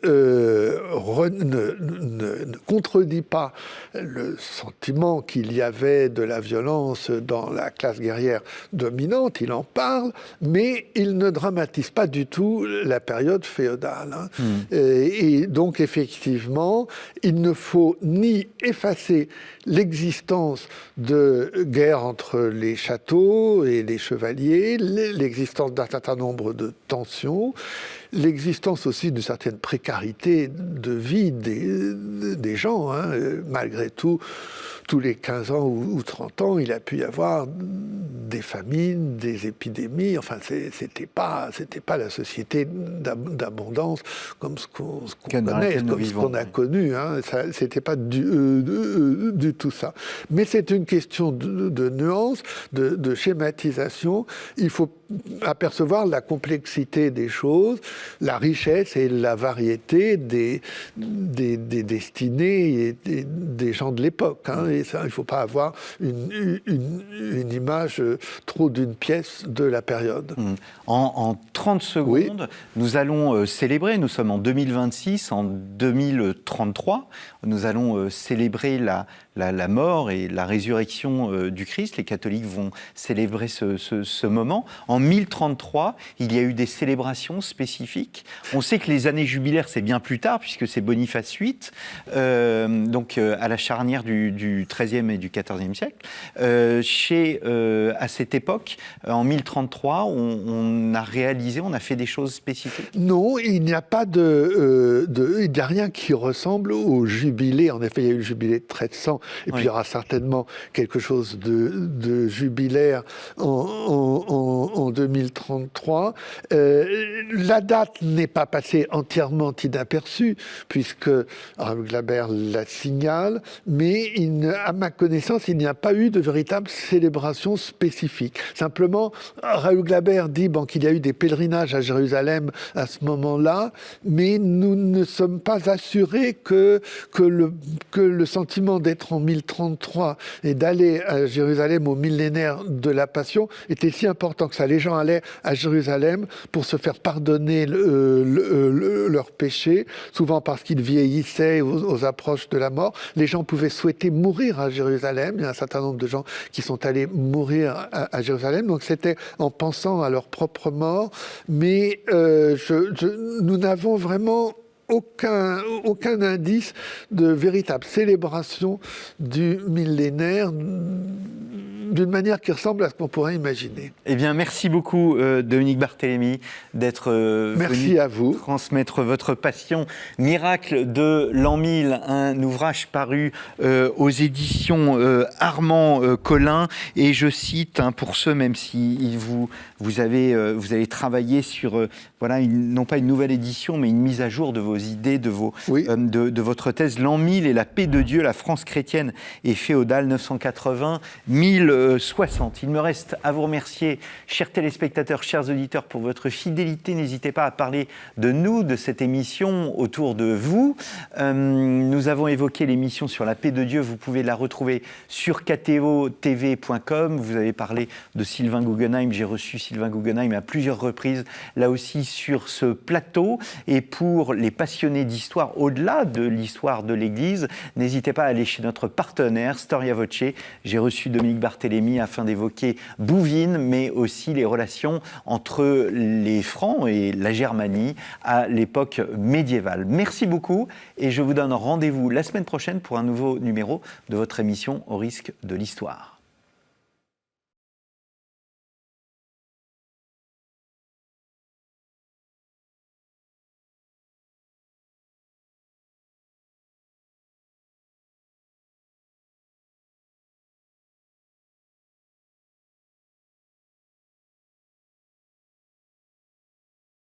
contredit pas le sentiment qu'il y avait de la violence dans la classe guerrière dominante, il en parle, mais il ne dramatise pas du tout la période féodale. Et donc, effectivement, il ne faut ni effacer l'existence de guerres entre les châteaux et les chevaliers, l'existence d'un certain nombre de tensions, l'existence aussi d'une certaine précarité de vie des gens. Malgré tout, tous les 15 ans ou 30 ans, il a pu y avoir des famines, des épidémies. Enfin, c'était pas la société d'abondance comme ce qu'on connaît, comme ce qu'on a connu. C'était pas du tout ça. Mais c'est une question de nuance, de schématisation. Il faut apercevoir la complexité des choses, la richesse et la variété des destinées et des gens de l'époque. Et ça, il ne faut pas avoir une image trop d'une pièce de la période. En 30 secondes, oui. Nous allons célébrer, nous sommes en 2026, en 2033, nous allons célébrer la mort et la résurrection du Christ. Les catholiques vont célébrer ce moment. En 1033, il y a eu des célébrations spécifiques. On sait que les années jubilaires, c'est bien plus tard, puisque c'est Boniface VIII, donc à la charnière du XIIIe et du XIVe siècle. À cette époque, en 1033, on a fait des choses spécifiques? Non, il n'y a pas il n'y a rien qui ressemble au jubilé. En effet, il y a eu le jubilé de 1300, et puis il y aura certainement quelque chose de jubilaire en 2033. La date n'est pas passée entièrement inaperçue, puisque Raoul Glaber la signale, mais à ma connaissance, il n'y a pas eu de véritable célébration spécifique. Simplement, Raoul Glaber dit qu'il y a eu des pèlerinages à Jérusalem à ce moment-là, mais nous ne sommes pas assurés que le sentiment d'être en 1033 et d'aller à Jérusalem au millénaire de la Passion était si important que ça. Les gens allaient à Jérusalem pour se faire pardonner leurs péchés, souvent parce qu'ils vieillissaient aux approches de la mort. Les gens pouvaient souhaiter mourir à Jérusalem. Il y a un certain nombre de gens qui sont allés mourir à Jérusalem. Donc c'était en pensant à leur propre mort. Mais nous n'avons vraiment aucun indice de véritable célébration du millénaire d'une manière qui ressemble à ce qu'on pourrait imaginer. Eh bien, merci beaucoup, Dominique Barthélémy, d'être venu à vous. Transmettre votre passion. Miracle de l'an 1000, un ouvrage paru aux éditions Armand Collin. Et je cite, pour ceux, même si vous avez travaillé sur, non pas une nouvelle édition, mais une mise à jour de vos idées, de votre thèse, l'an 1000 et la paix de Dieu, la France chrétienne et féodale, 980-1060. Il me reste à vous remercier, chers téléspectateurs, chers auditeurs, pour votre fidélité. N'hésitez pas à parler de nous, de cette émission autour de vous. Nous avons évoqué l'émission sur la paix de Dieu. Vous pouvez la retrouver sur ktotv.com. Vous avez parlé de Sylvain Guggenheim. J'ai reçu Sylvain Guggenheim à plusieurs reprises, là aussi sur ce plateau. Et pour les passionnés d'histoire, au-delà de l'histoire de l'Église, n'hésitez pas à aller chez notre partenaire Storia Voce. J'ai reçu Dominique Barthélémy afin d'évoquer Bouvines, mais aussi les relations entre les Francs et la Germanie à l'époque médiévale. Merci beaucoup et je vous donne rendez-vous la semaine prochaine pour un nouveau numéro de votre émission Au risque de l'histoire.